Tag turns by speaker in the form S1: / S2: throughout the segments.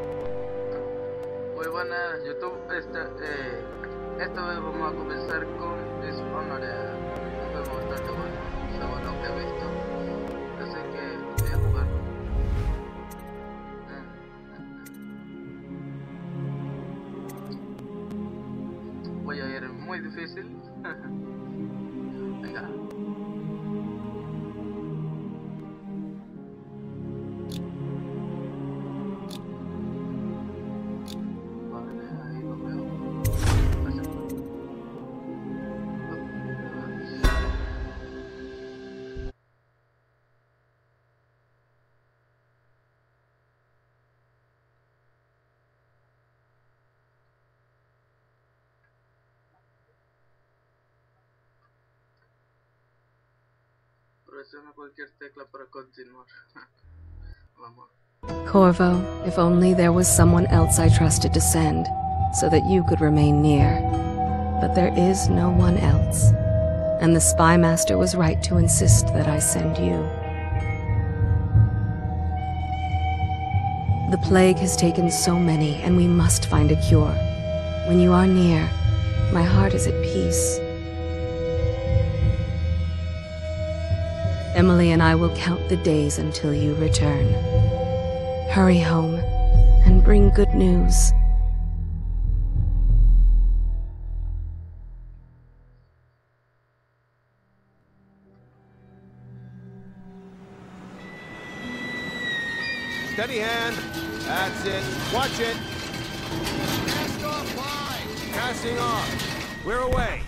S1: Muy buenas YouTube, esta vez vamos a comenzar con Dishonored, un juego bastante bueno, según lo que he visto, así que voy a jugar. Voy a ir muy difícil. Venga. Presiona cualquier tecla para continuar. Vamos.
S2: Corvo, if only there was someone else I trusted to send, so that you could remain near. But there is no one else, and the spy master was right to insist that I send you. The plague has taken so many, and we must find a cure. When you are near, my heart is at peace. Emily and I will count the days until you return. Hurry home and bring good news.
S3: Steady hand. That's it. Watch it. Cast off line. Casting off. We're away.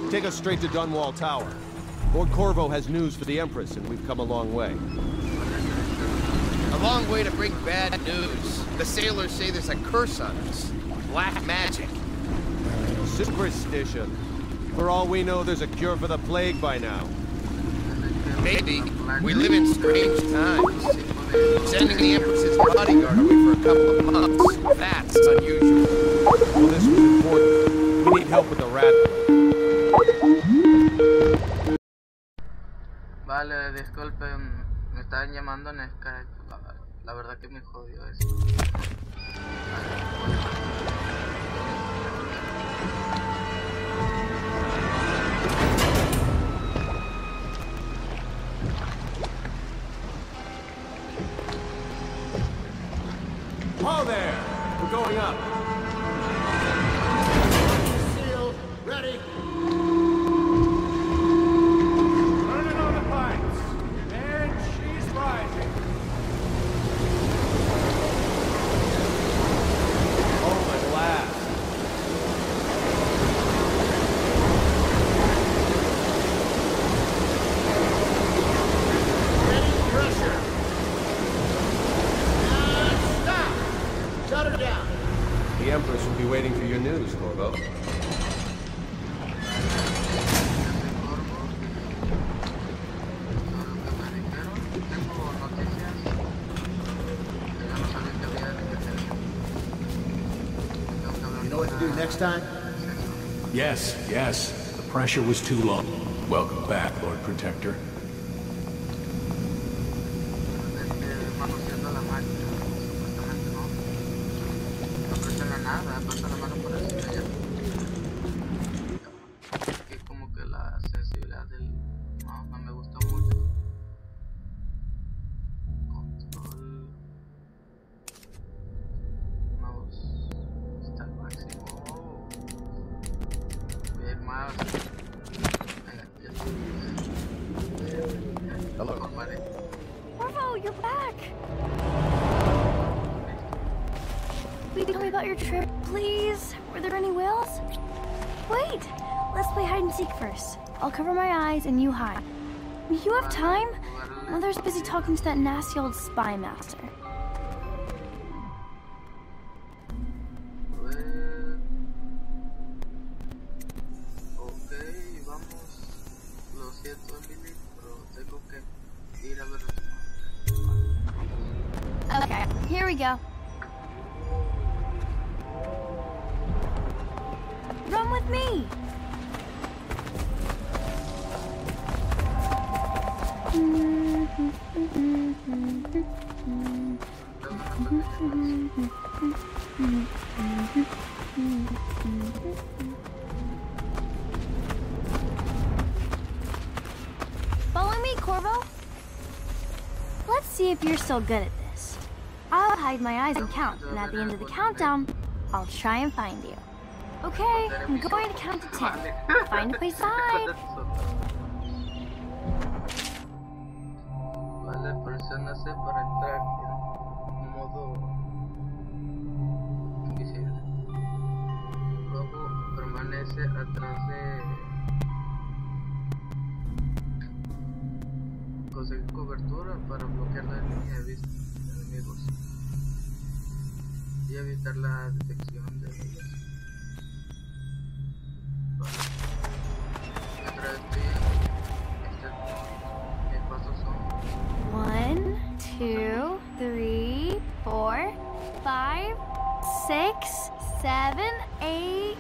S3: Take us straight to Dunwall Tower. Lord Corvo has news for the Empress, and we've come a long way.
S4: A long way to bring bad news. The sailors say there's a curse on us. Black magic.
S3: Superstition. For all we know, there's a cure for the plague by now.
S4: Maybe. We live in strange times. Sending the Empress's bodyguard away for a couple of months, that's unusual.
S3: Well, this was important. We need help with the rat plague.
S1: Vale, disculpen, me estaban llamando en Skype. La verdad que me jodió eso.
S3: Hello there! We're going up.
S4: Sealed. Ready.
S3: Turning on the pipes. And she's rising. Oh, at last.
S4: Ready pressure. Stop. Shut her down.
S3: The Empress will be waiting for your news, Corvo.
S4: You know what to do next time?
S5: Yes, yes. The pressure was too long. Welcome back, Lord Protector.
S1: Manoseando la máquina, supuestamente no. No presiona nada, pasa la mano por encima ya. Que como que la sensibilidad del... No me gustó mucho. Control... Mouse... Está al máximo. Voy a ir más... Venga, ya está.
S4: Hello.
S1: Formaré.
S6: Corvo, you're back! Will you tell me about your trip, please? Were there any whales? Wait! Let's play hide and seek first. I'll cover my eyes and you hide. You have time? Mother's busy talking to that nasty old spy master.
S1: Ok, vamos. Lo siento, Emily, pero tengo que ir a ver.
S6: Okay, here we go. Run with me! Let's see if you're still good at this. I'll hide my eyes and count, and at the end of the countdown, I'll try and find you. Okay, I'm going to count to 10. Find a place to hide.
S1: Vale, presiónase para entrar en modo invisible. Luego permanece atrás de conseguir cobertura para bloquear la línea de vista de enemigos y evitar la detección de ellos. Vale. Mientras estoy mis pasos son
S6: 1, 2, 3, 4, 5, 6, 7, 8,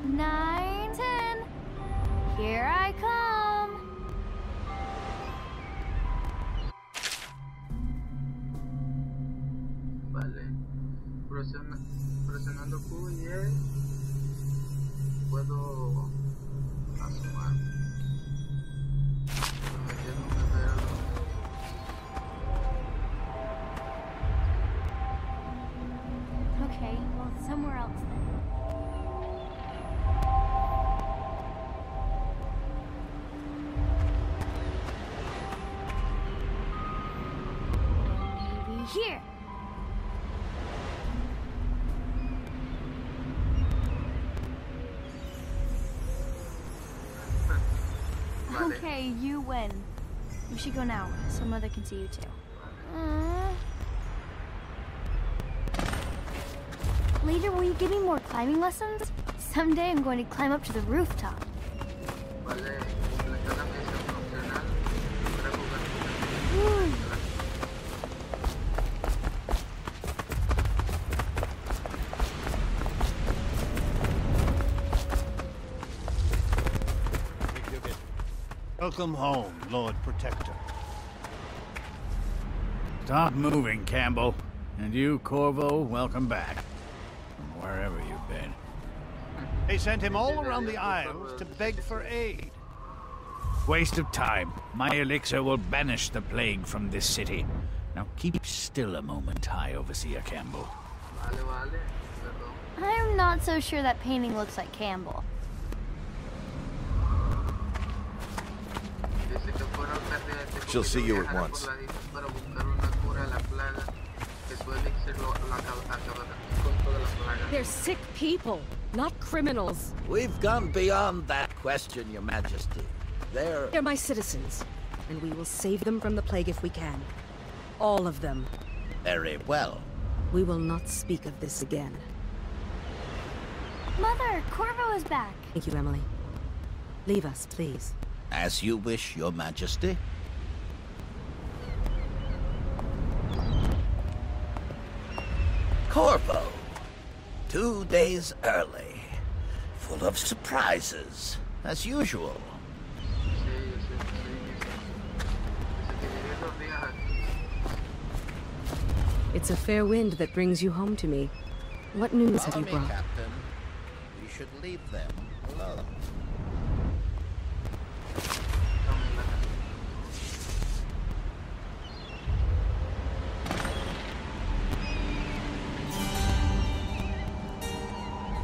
S6: 9, 10. Here I come.
S1: vale. Presionando Q y E puedo asomar. Prometiéndome ver a los
S6: Okay, well, somewhere else then. Maybe here.
S1: Vale.
S6: Okay, you win. We should go now, so Mother can see you too. Later, will you give me more climbing lessons? Someday I'm going to climb up to the rooftop.
S1: Vale, completar la misión opcional para jugar
S6: Woo.
S7: Welcome home, Lord Protector. Stop moving, Campbell. And you, Corvo, welcome back. From wherever you've been. They sent him all around the Isles to beg for aid. Waste of time. My elixir will banish the plague from this city. Now keep still a moment, High Overseer Campbell.
S1: Vale, vale, perdón.
S6: I'm not so sure that painting looks like Campbell.
S1: Dice que fueron pérdidas de
S3: She'll see you at
S1: viajar
S3: once.
S1: por la isla para buscar una cura a la plaga que su elixir lo acabará con toda la plaga.
S8: They're sick people, not criminals.
S9: We've gone beyond that question, Your Majesty.
S8: They're my citizens, and we will save them from the plague if we can. All of them.
S9: Very well.
S2: We will not speak of this again.
S6: Mother, Corvo is back.
S2: Thank you, Emily. Leave us, please.
S9: As you wish, Your Majesty. Corvo. 2 days early. Full of surprises, as usual.
S1: Sí, yo sé, dice que llegué 2 días aquí.
S2: It's a fair wind that brings you home to me. What news have
S9: Follow
S2: you
S9: me,
S2: brought?
S9: Captain. We should leave them alone.
S1: Tome la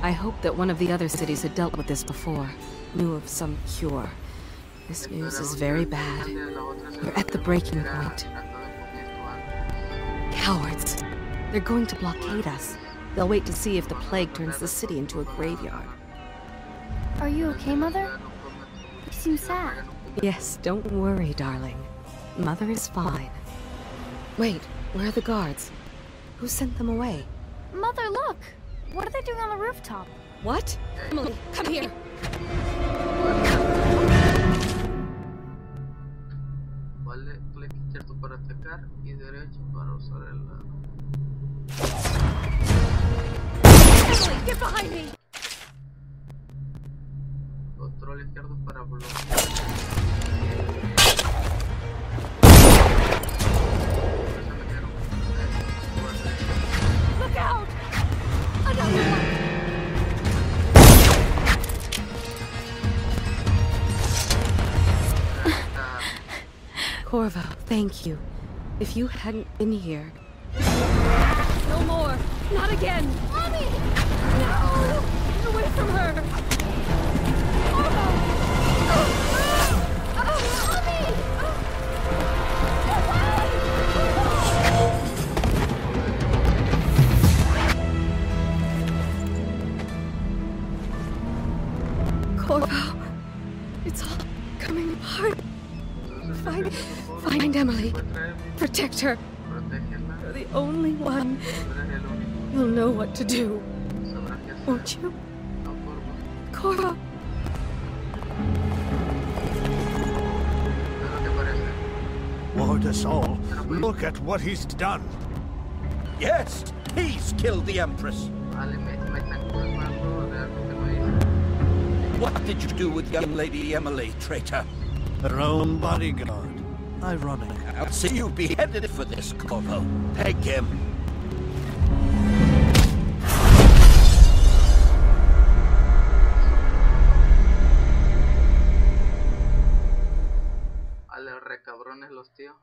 S2: I hoped that one of the other cities had dealt with this before, knew of some cure. This news is very bad. We're at the breaking point. Cowards! They're going to blockade us. They'll wait to see if the plague turns the city into a graveyard.
S6: Are you okay, Mother? You seem sad.
S2: Yes, don't worry, darling. Mother is fine. Wait, where are the guards? Who sent them away?
S6: Mother, look! What are they doing on the rooftop?
S8: What? Emily, come here.
S1: Vale, clic izquierdo para atacar y derecho para usar el lado.
S8: Emily, get behind me!
S1: Control izquierdo para bloquear. Se metieron.
S8: Look out! Another one!
S2: Corvo, thank you. If you hadn't been here...
S8: No more! Not again!
S6: Mommy!
S8: No! Get away from her!
S2: Corvo, it's all coming apart. Find Emily. Protect her. You're the only one. You'll know what to do. Won't you? Corvo.
S7: Ward us all. Look at what he's done.
S9: Yes, he's killed the Empress. What did you do with young Lady Emily, traitor?
S7: Her own bodyguard. Ironic.
S9: I'll see you beheaded for this, Corvo. Take him.
S1: Ale recabrones los tíos.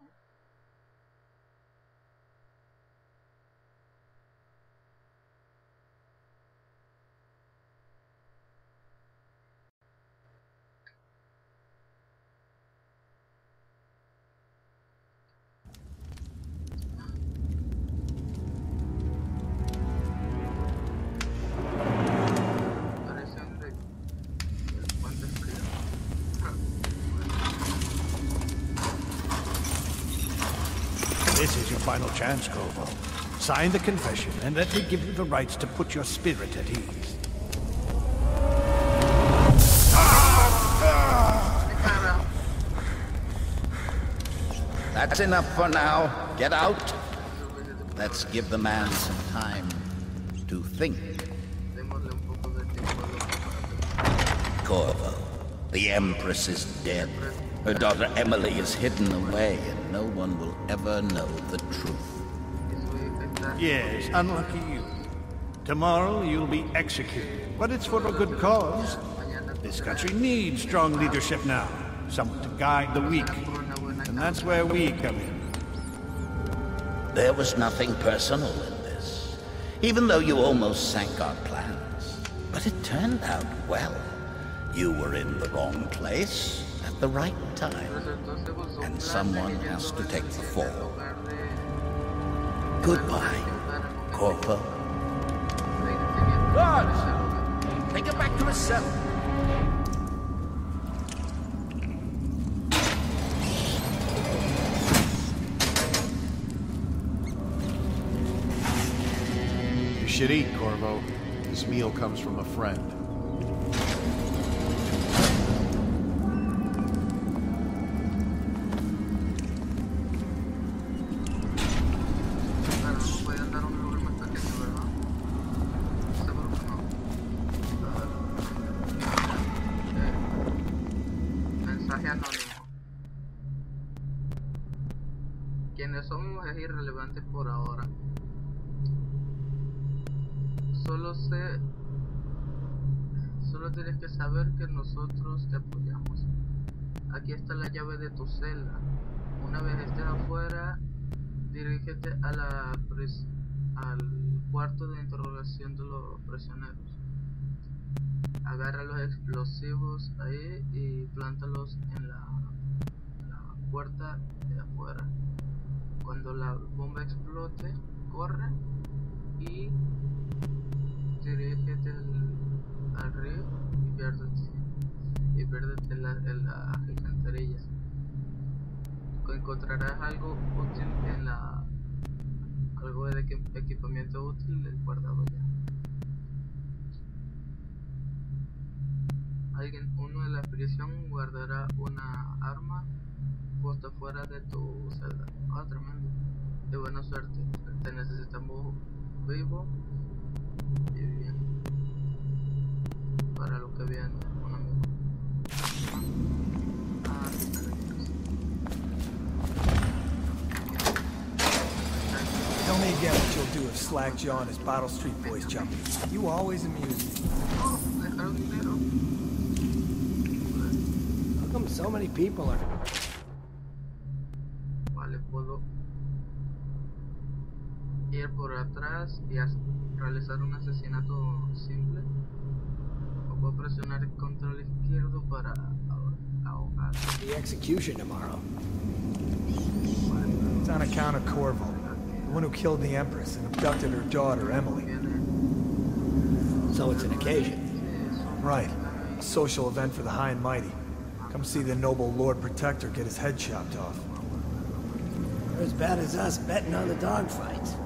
S7: This is your final chance, Corvo. Sign the confession, and let me give you the rights to put your spirit at ease.
S9: That's enough for now. Get out. Let's give the man some time to think. Corvo, the Empress is dead. Her daughter Emily is hidden away, and no one will ever know the truth.
S7: Yes, unlucky you. Tomorrow you'll be executed, but it's for a good cause. This country needs strong leadership now, someone to guide the weak, and that's where we come in.
S9: There was nothing personal in this, even though you almost sank our plans. But it turned out well. You were in the wrong place at the right time, and someone has to take the fall. Goodbye, Corvo.
S3: Guards! Take him back to his cell.
S10: You should eat, Corvo. This meal comes from a friend.
S1: Quienes somos es irrelevante por ahora. Solo tienes que saber que nosotros te apoyamos. Aquí está la llave de tu celda. Una vez estés afuera, dirígete a al cuarto de interrogación de los prisioneros. Agarra los explosivos ahí y plántalos en la puerta de afuera. Cuando la bomba explote, corre y dirígete al río y piérdete en las alcantarillas. Encontrarás algo útil algo de equipamiento útil del guardado ya. Uno de la prisión guardará una arma justo afuera de tu celda. Tremendo. De buena suerte. Te necesitamos vivo y bien para lo que viene, un amigo.
S11: Tell me again what you'll do if Slag Jaw and his Bottle Street boys jump you. You always amuse me. How come so many people are...
S1: Vale, puedo ir por atrás y realizar un asesinato simple, o puedo presionar el control izquierdo para ahogar.
S11: The execution tomorrow. It's on account of Corvo, the one who killed the Empress and abducted her daughter, Emily.
S12: So it's an occasion.
S11: Right. A social event for the high and mighty. Come see the noble Lord Protector get his head chopped off.
S12: They're as bad as us betting on the dogfights.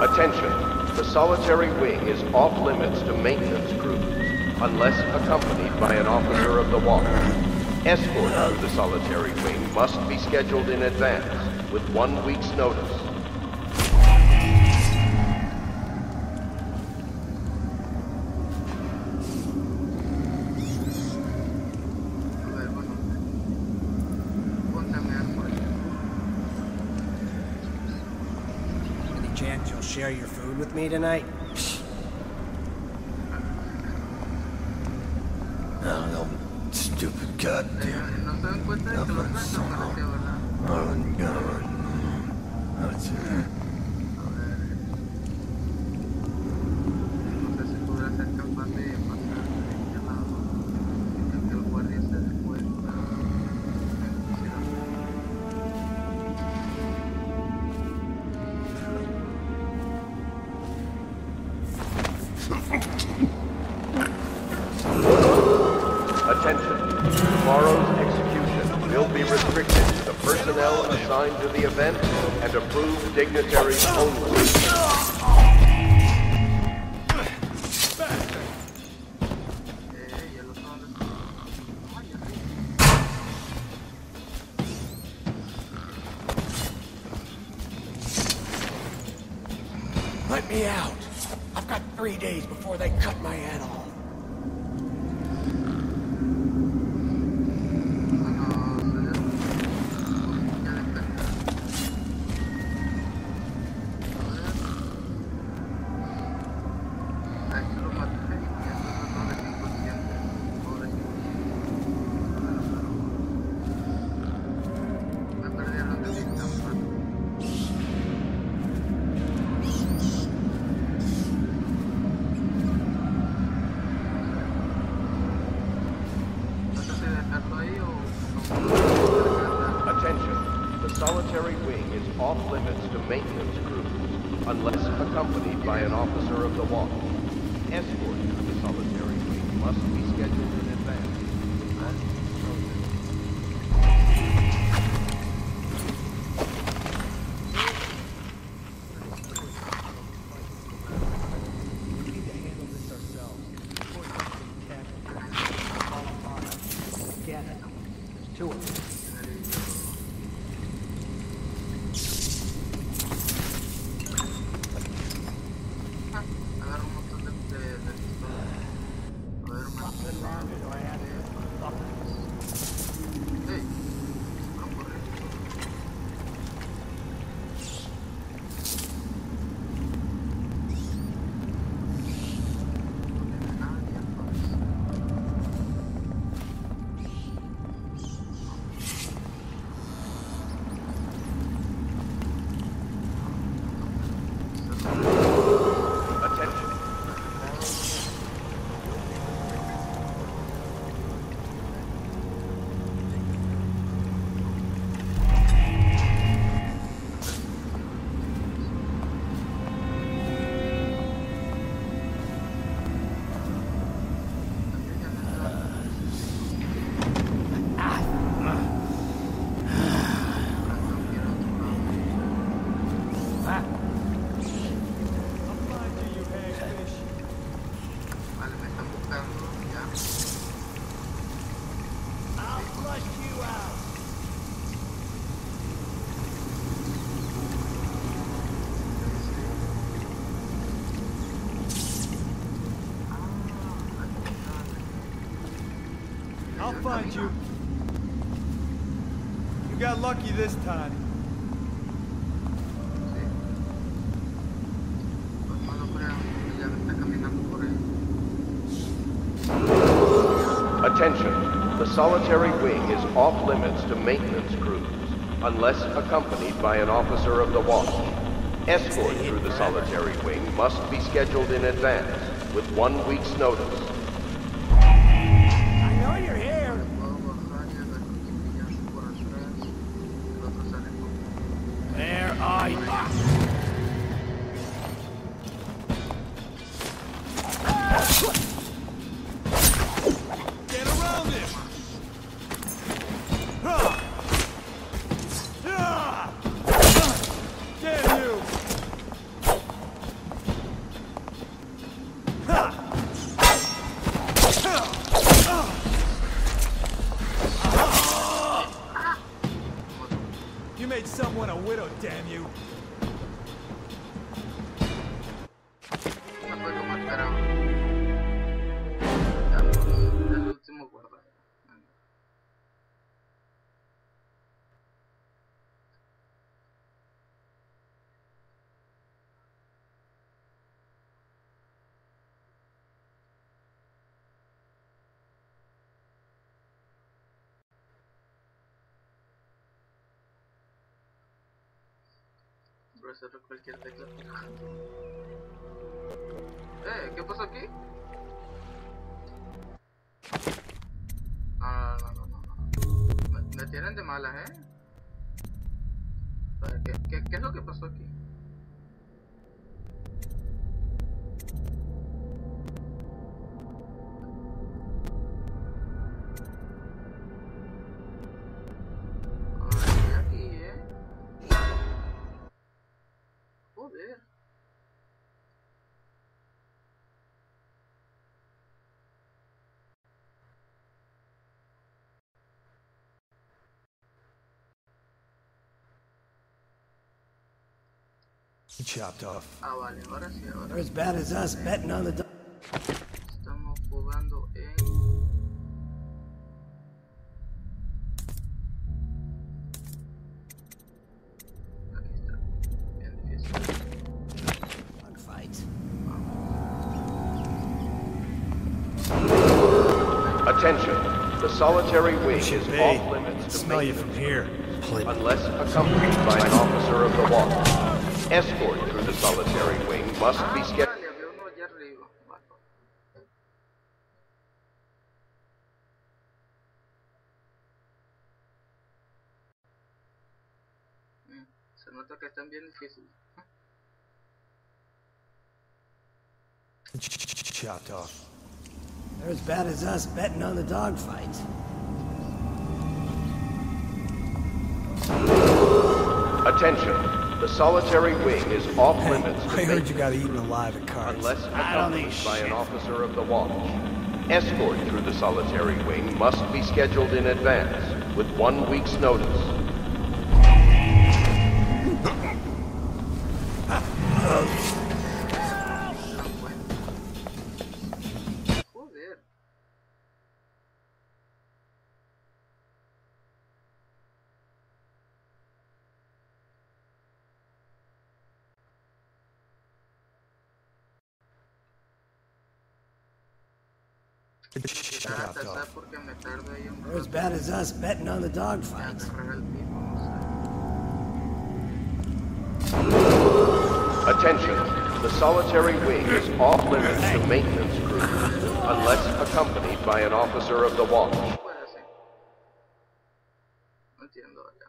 S13: Attention. The solitary wing is off limits to maintenance crews, unless accompanied by an officer of the water. Escort to the solitary wing must be scheduled in advance, with 1 week's notice.
S12: Any chance you'll share your food with me tonight?
S14: No, stupid goddamn.
S13: Attention. Tomorrow's execution will be restricted to the personnel assigned to the event and approved dignitaries only.
S12: Let me out. I've got 3 days before they cut my head off.
S13: Attention. The solitary wing is off limits to maintenance crews, unless accompanied by an officer of the water. Escort to the solitary wing must be scheduled in advance.
S11: I'll find you. You got lucky this time.
S13: Attention. The solitary wing is off limits to maintenance crews, unless accompanied by an officer of the watch. Escort through the solitary wing must be scheduled in advance, with 1 week's notice.
S12: I know you're here.
S7: Where are you?
S3: Get around it! Damn you! You made someone a widow, damn you!
S1: No fue como esperaba. Estamos en el último guarda. Presiono cualquier tecla. ¿Qué pasó aquí? No. Me tienen de malas, A ver, ¿qué es lo que pasó aquí? Joder.
S11: He chopped off.
S1: Ah, vale, ahora sí, ahora.
S12: They're as bad as us betting on the dog.
S1: Estamos jugando en... Aquí está. Bien difícil.
S12: Gunfight.
S13: Attention, the solitary wing is off limits to
S11: Smell you from here.
S13: unless accompanied by an officer of the watch. Escort through the solitary wing must be scheduled.
S1: Vale, había uno allá arriba. Vale. Se nota que están bien difíciles.
S11: Chopped off.
S12: They're as bad as us betting on the dogfight.
S13: Attention, the solitary wing is off limits to
S11: I heard you got eaten alive at cards.
S13: unless accompanied by an officer of the watch. Escort through the solitary wing must be scheduled in advance, with 1 week's notice.
S1: Joder.
S11: Chopped off.
S1: Porque me tardo ahí un
S12: They're as bad as us betting on the dogfight.
S1: agarrar el tipo, no sé.
S13: Attention, the solitary wing is off limits to maintenance crews, unless accompanied by an officer of the watch.
S1: Puede ser. No entiendo ya.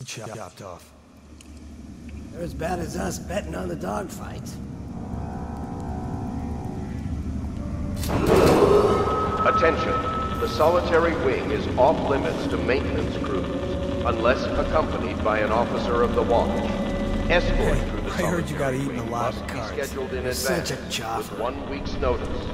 S11: Chopped off.
S12: They're as bad as us betting on the dogfight.
S13: Attention, the solitary wing is off limits to maintenance crews, unless accompanied by an officer of the watch. Escort through the
S11: I heard you got
S13: solitary
S11: eaten
S13: wing
S11: alive
S13: must
S11: at
S13: be
S11: cards.
S13: scheduled in
S12: You're
S13: advance,
S12: such a
S13: with
S12: chopper.
S13: 1 week's notice.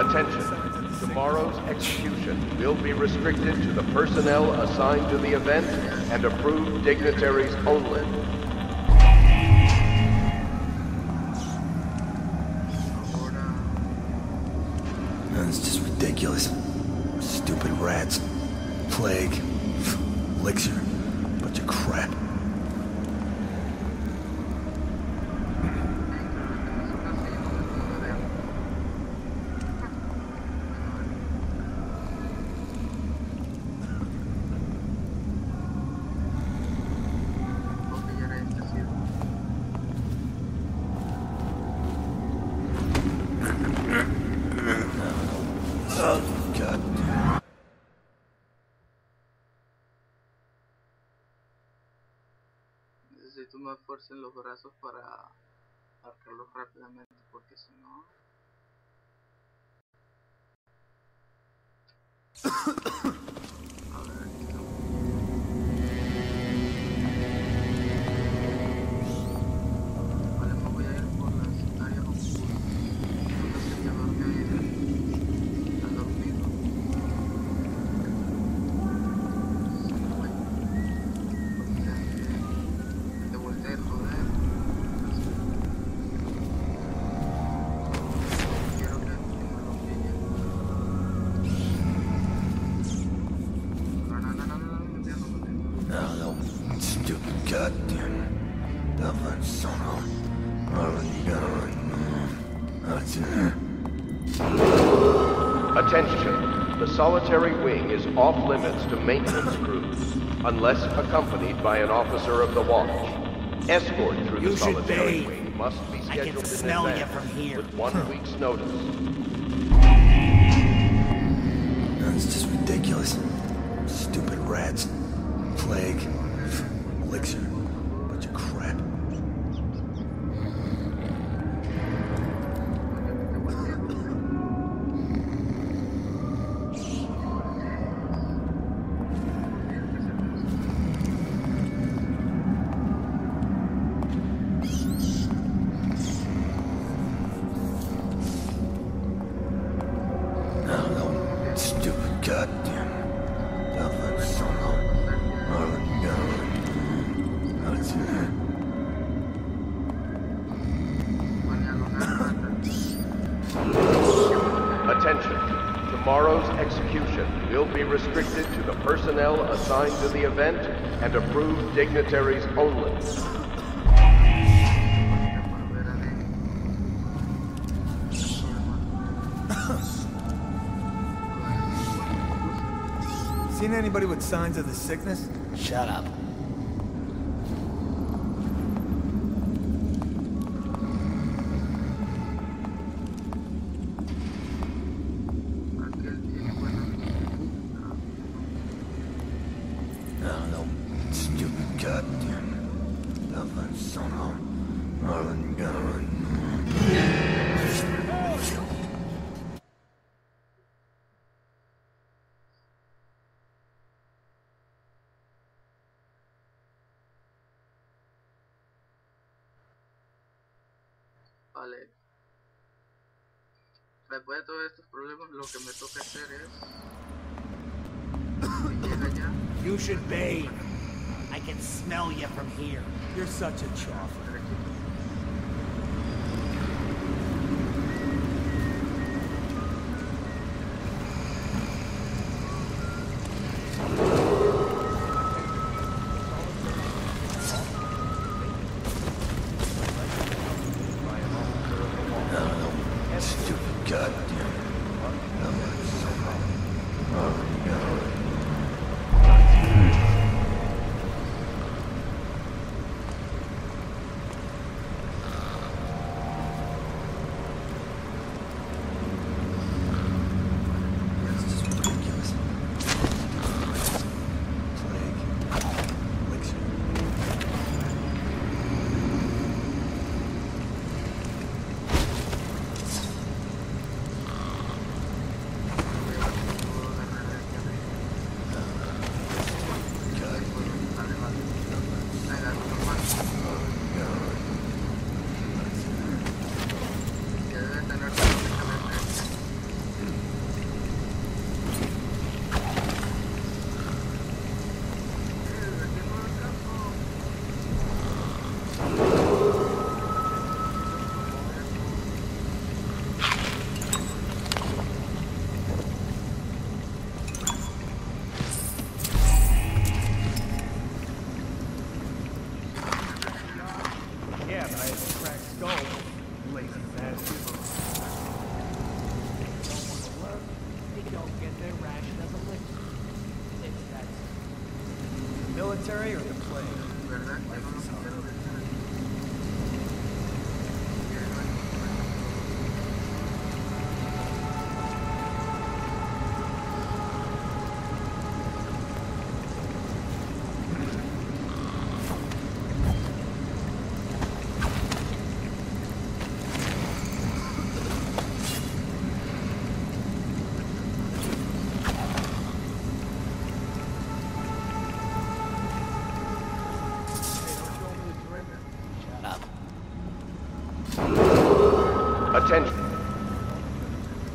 S13: Attention. Tomorrow's execution will be restricted to the personnel assigned to the event and approved dignitaries only.
S14: It's just ridiculous. Stupid rats. Plague. Elixir. Bunch of crap.
S1: Necesito más fuerza en los brazos para arcarlos rápidamente, porque si no... A ver, aquí estamos. Vale, me voy a ir por las áreas oscuras. No sé llevarme al dormido.
S13: Attention. The solitary wing is off limits to maintenance crews, unless accompanied by an officer of the watch. Escort through the solitary wing must be scheduled in advance with 1 week's notice.
S14: It's just ridiculous. Stupid rats. Plague. Elixir. Bunch of crap.
S13: Tomorrow's execution will be restricted to the personnel assigned to the event and approved dignitaries only.
S11: Seen anybody with signs of the sickness?
S12: Shut up.
S1: Vale. Después de todos estos problemas, lo que me toca hacer es... llega ya.
S12: You should bathe. I can smell you from here.
S11: You're such a chopper.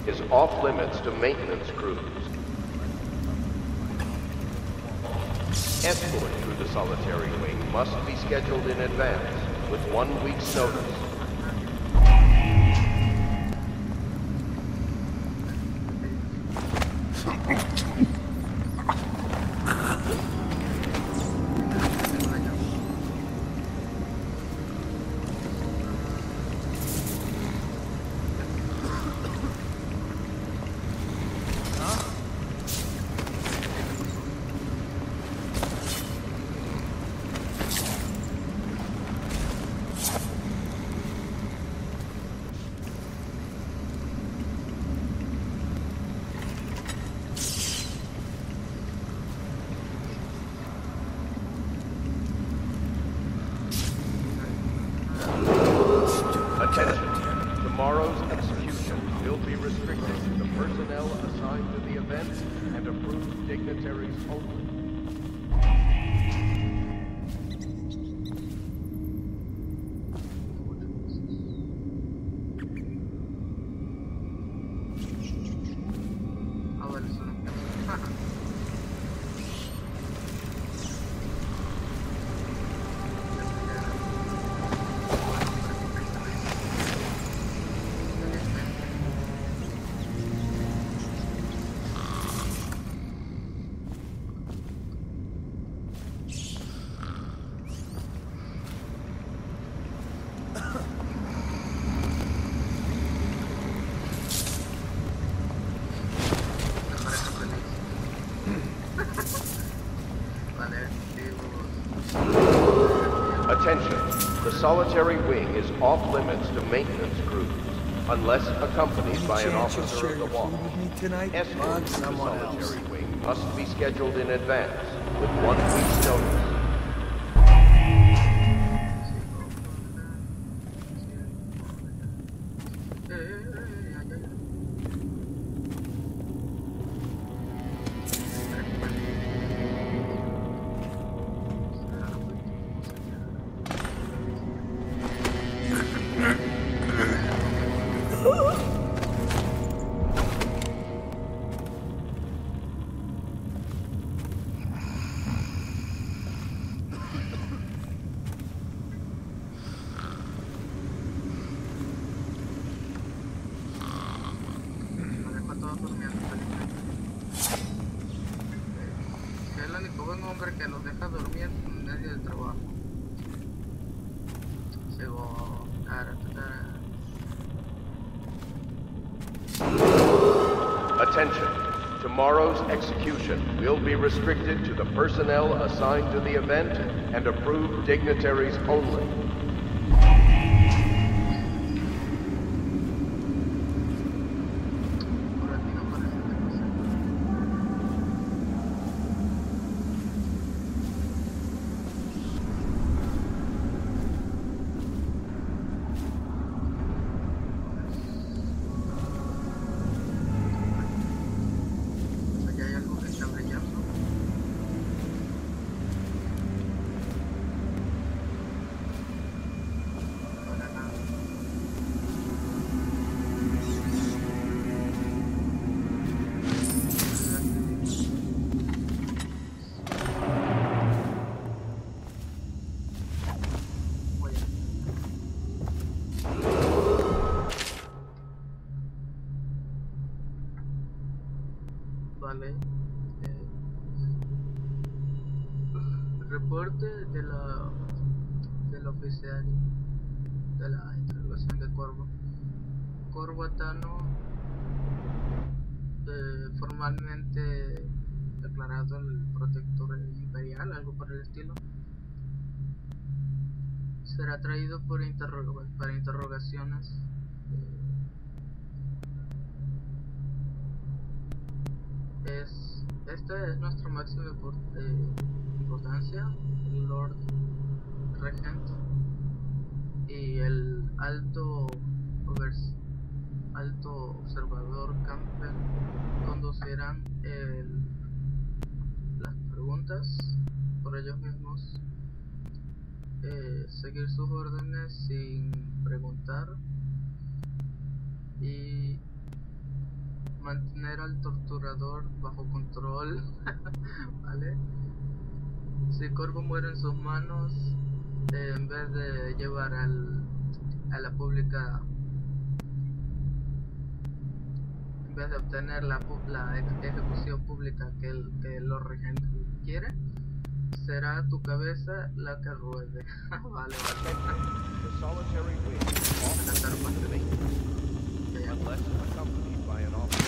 S13: is off limits to maintenance crews. Escort through the solitary wing must be scheduled in advance with 1 week's notice. Attention. Tomorrow's execution will be restricted to the personnel assigned to the event and approved dignitaries only. Attention, the solitary wing is off limits to maintenance crews, unless accompanied by an officer of the wall. Escort to the solitary wing must be scheduled in advance, with 1 week's notice.
S1: Que los deja dormir en medio del trabajo.
S13: Attention. Tomorrow's execution will be restricted to the personnel assigned to the event and approved dignitaries only.
S1: Vale. Reporte del oficial de la interrogación de Corvo. Corvo Atano, formalmente declarado el protector imperial, algo por el estilo, será traído para interrogaciones. Esta es nuestra máxima importancia, el Lord Regent y el alto observador Campbell conducirán las preguntas por ellos mismos, seguir sus órdenes sin preguntar y mantener al torturador bajo control. ¿Vale? Si Corvo muere en sus manos, en vez de llevar a la pública, en vez de obtener la ejecución pública que los regentes quiere, será tu cabeza la que ruede. Vale,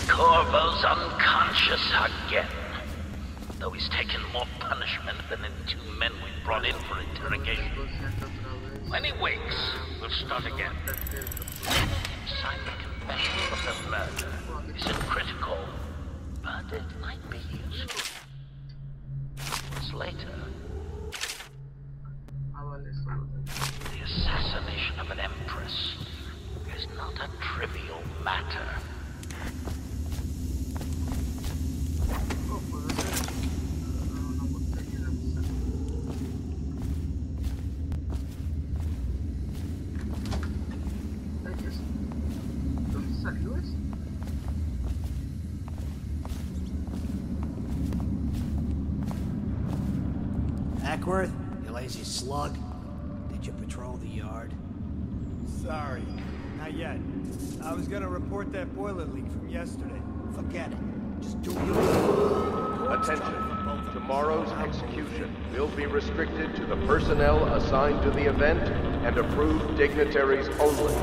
S9: Corvo's unconscious again. Though he's taken more punishment than the 2 men we brought in for interrogation. When he wakes, we'll start again. Sign the confession of the murder isn't critical, but it might be useful. It's later. The assassination of an empress is not a trivial matter.
S12: Ackworth, you lazy slug. Did you patrol the yard?
S11: Sorry, not yet. I was gonna report that boiler leak from yesterday.
S12: Forget it. Just do your...
S13: Attention. Tomorrow's execution will be restricted to the personnel assigned to the event and approved dignitaries only.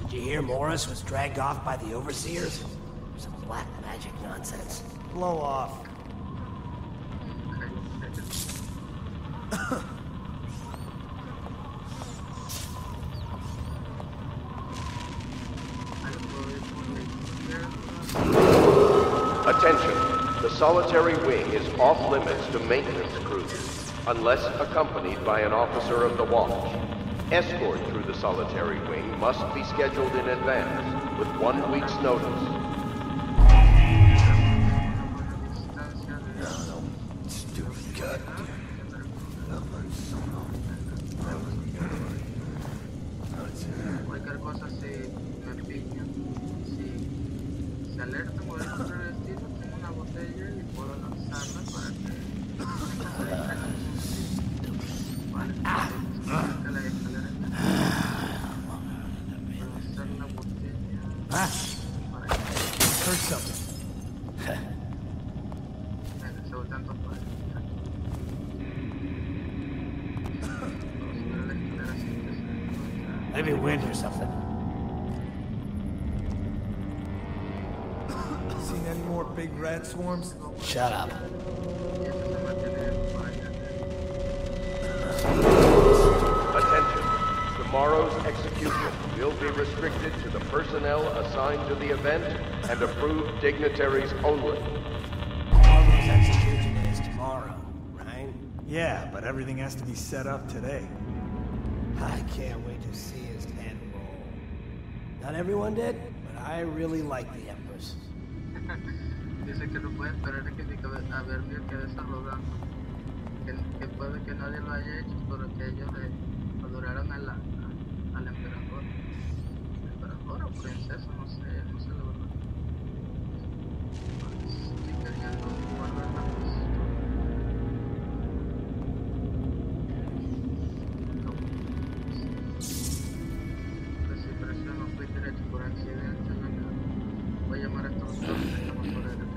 S12: Did you hear Morris was dragged off by the overseers? Some black magic nonsense.
S11: Blow off.
S13: Attention. The solitary wing is off limits to maintenance crews, unless accompanied by an officer of the watch. Escort through the solitary wing must be scheduled in advance, with 1 week's notice.
S1: Cualquier cosa si me pillan, si se alerta por el otro destino, tengo una botella y puedo lanzarla para que la escalera lanzar la botella para
S11: Heard something.
S1: se voltean todos por ahí.
S12: Maybe wind or something.
S11: Seen any more big rat swarms?
S12: Shut up.
S13: Attention. Tomorrow's execution will be restricted to the personnel assigned to the event and approved dignitaries only.
S12: Corvo's execution is tomorrow, right?
S11: Yeah, but everything has to be set up today.
S12: I can't wait to see his head roll. Not everyone did, but I really like the Empress.
S1: Dice que no puede esperar a que mi cabeza, a ver mi cabeza rodando. Que puede que nadie lo haya hecho, pero que ellos adoraron al emperador. Emperador o princesa, no sé la verdad. Estoy queriendo guardar la posición. Si presiono clic derecho por accidente, voy a llamar a estos dos que estamos por ahí detrás.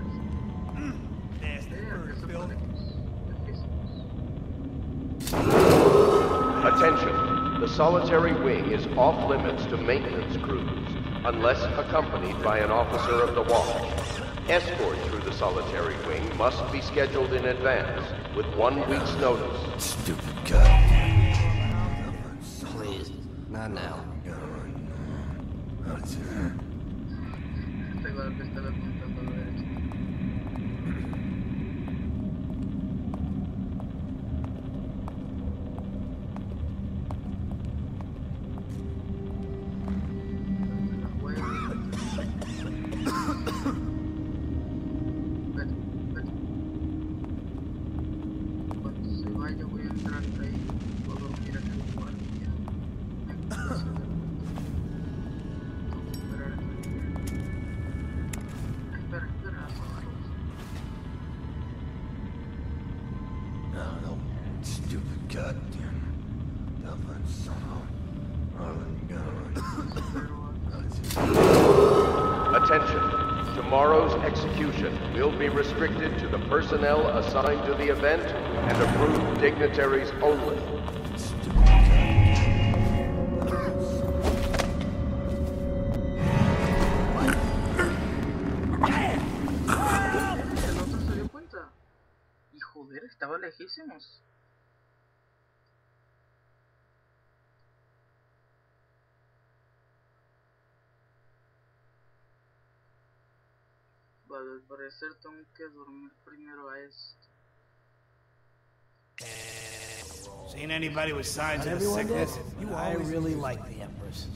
S13: Attention. The solitary wing is off limits to maintenance crews, unless accompanied by an officer of the watch. Escort through the solitary wing must be scheduled in advance, with 1 week's notice.
S14: Stupid guy.
S12: Please, not now.
S1: Este golpe estaba apuntando a la derecha.
S14: No, stupid goddamn Dublin son of
S13: Attention. Tomorrow's execution will be restricted to the personnel assigned to the event and approved dignitaries only.
S1: Joder, estaba lejísimos. Vale, al parecer tengo que dormir primero a este.
S7: Seen anybody with signs
S12: Not
S7: of the
S12: everyone did,
S7: sickness?
S12: but I really like the Empress.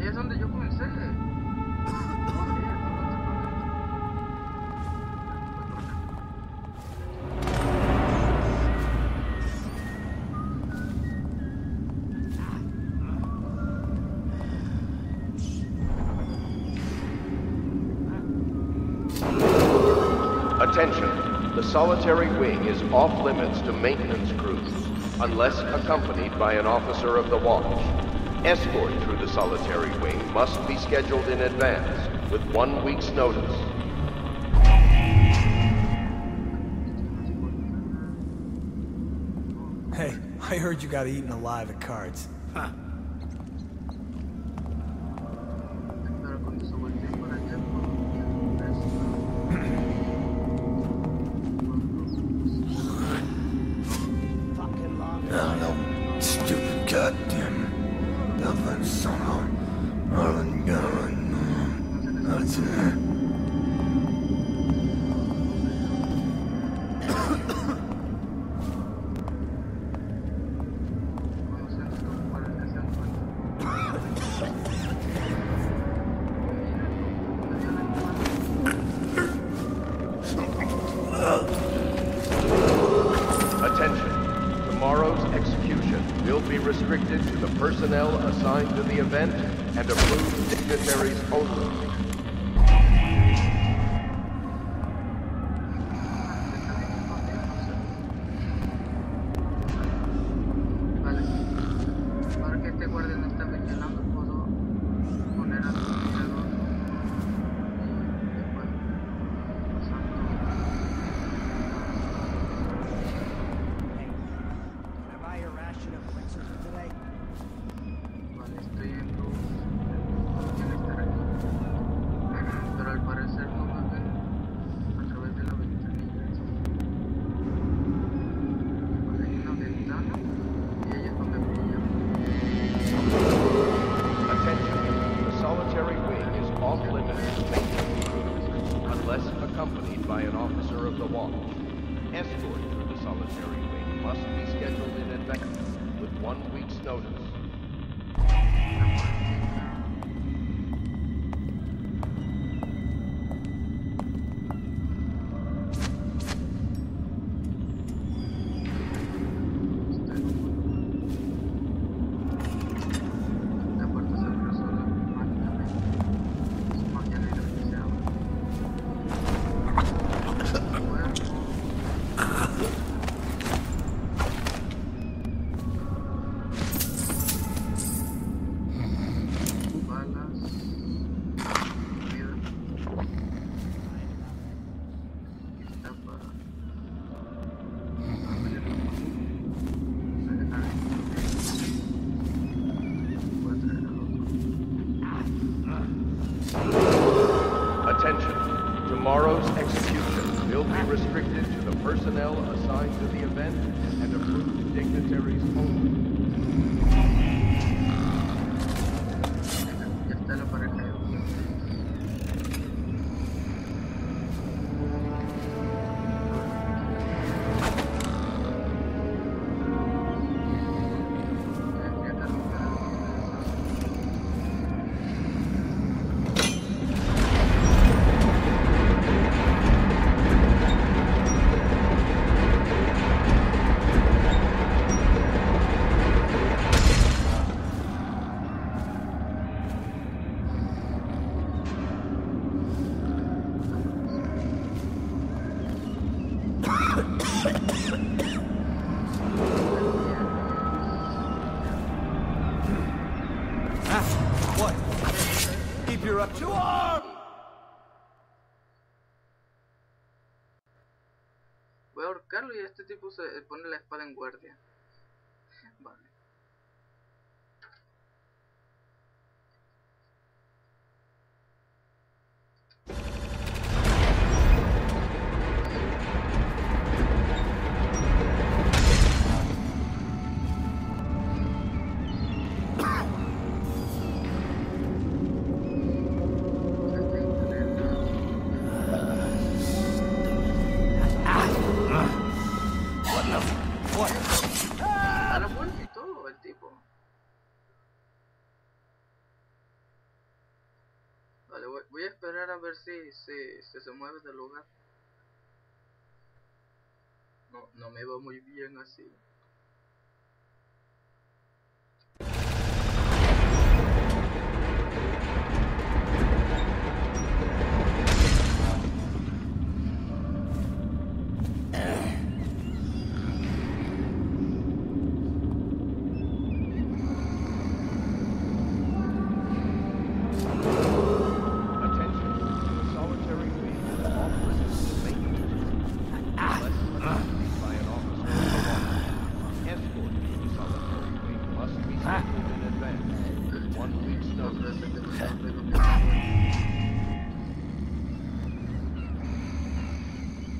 S1: Es donde yo comencé.
S13: Attention. The solitary wing is off limits to maintenance crews, unless accompanied by an officer of the watch. Escort through the solitary wing must be scheduled in advance, with 1 week's notice.
S11: Hey, I heard you got eaten alive at cards.
S7: Huh.
S14: No, stupid goddamn Dublin son of Marlon Gunn. That's it.
S13: Restricted to the personnel assigned to the event and approved dignitaries only. Accompanied by an officer of the watch. Escort through the solitary wing must be scheduled in advance with 1 week's notice. Tomorrow's execution will be restricted to the personnel assigned to the event and approved dignitaries only.
S3: What? Keep your up to arm!
S1: Voy a ahorcarlo y este tipo se pone la espada en guardia. Vale. A la vuelta y todo, el tipo. Vale, voy a esperar a ver si se mueve del lugar. No me va muy bien así.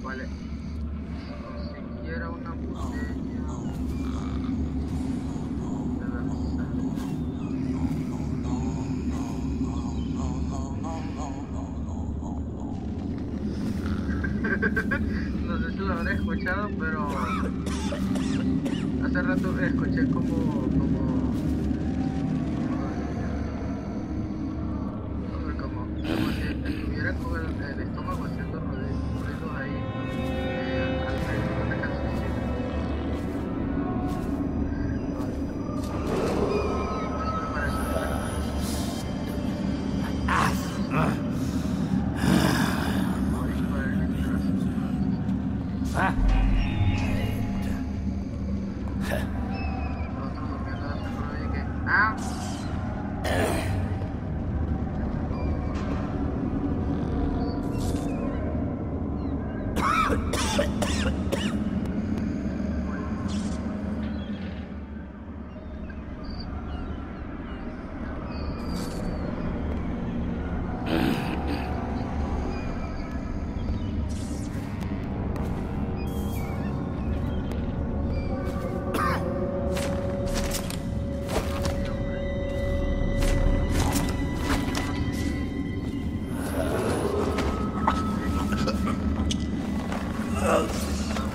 S1: Vale, consiguiera una botella no sé si lo habré escuchado, pero hace rato escuché como si estuviera con el estómago haciendo ruidos ahí alrededor de la canción.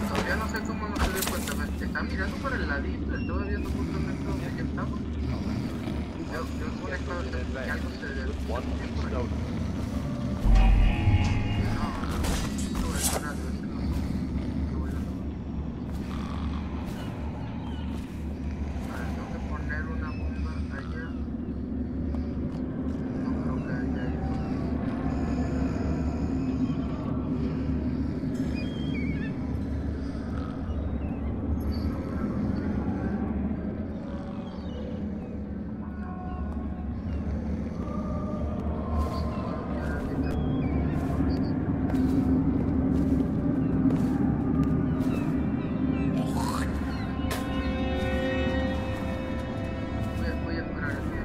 S1: Todavía no sé cómo no se dio cuenta, me está mirando por el ladito, estaba viendo justamente donde yo estaba. Yo conectado que algo se debe por aquí. Tengo que poner una bomba allá. No creo que haya ahí. Voy a esperar a que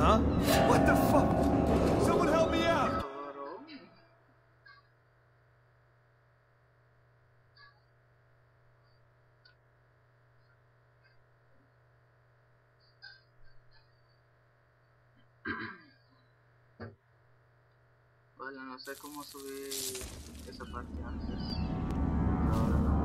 S11: Huh? What the fuck? Someone help me out!
S1: Vale, no sé cómo subir esa parte antes. Pero ahora no.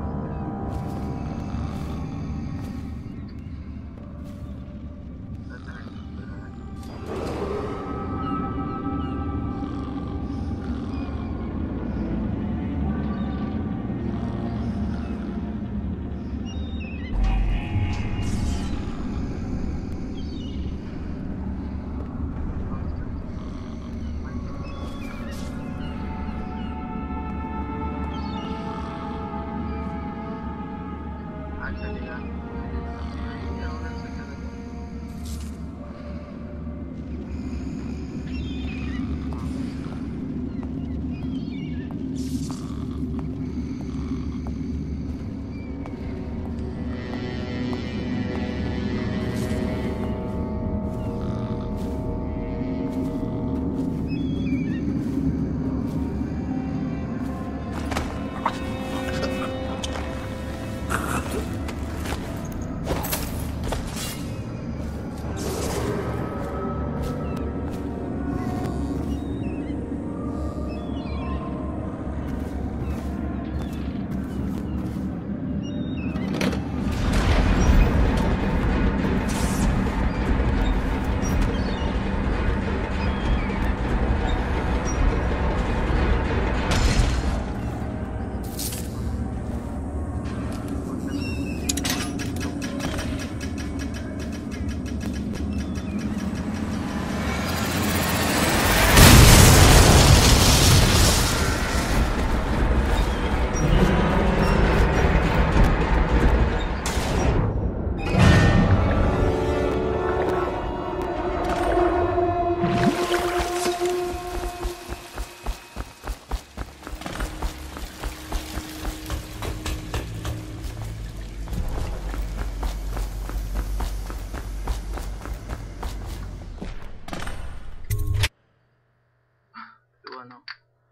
S1: Bueno,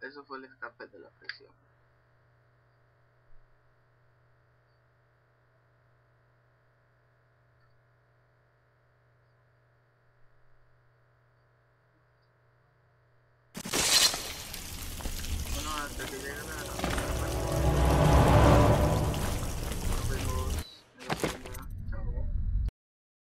S1: eso fue el escape de la prisión. Bueno, hasta que llegan a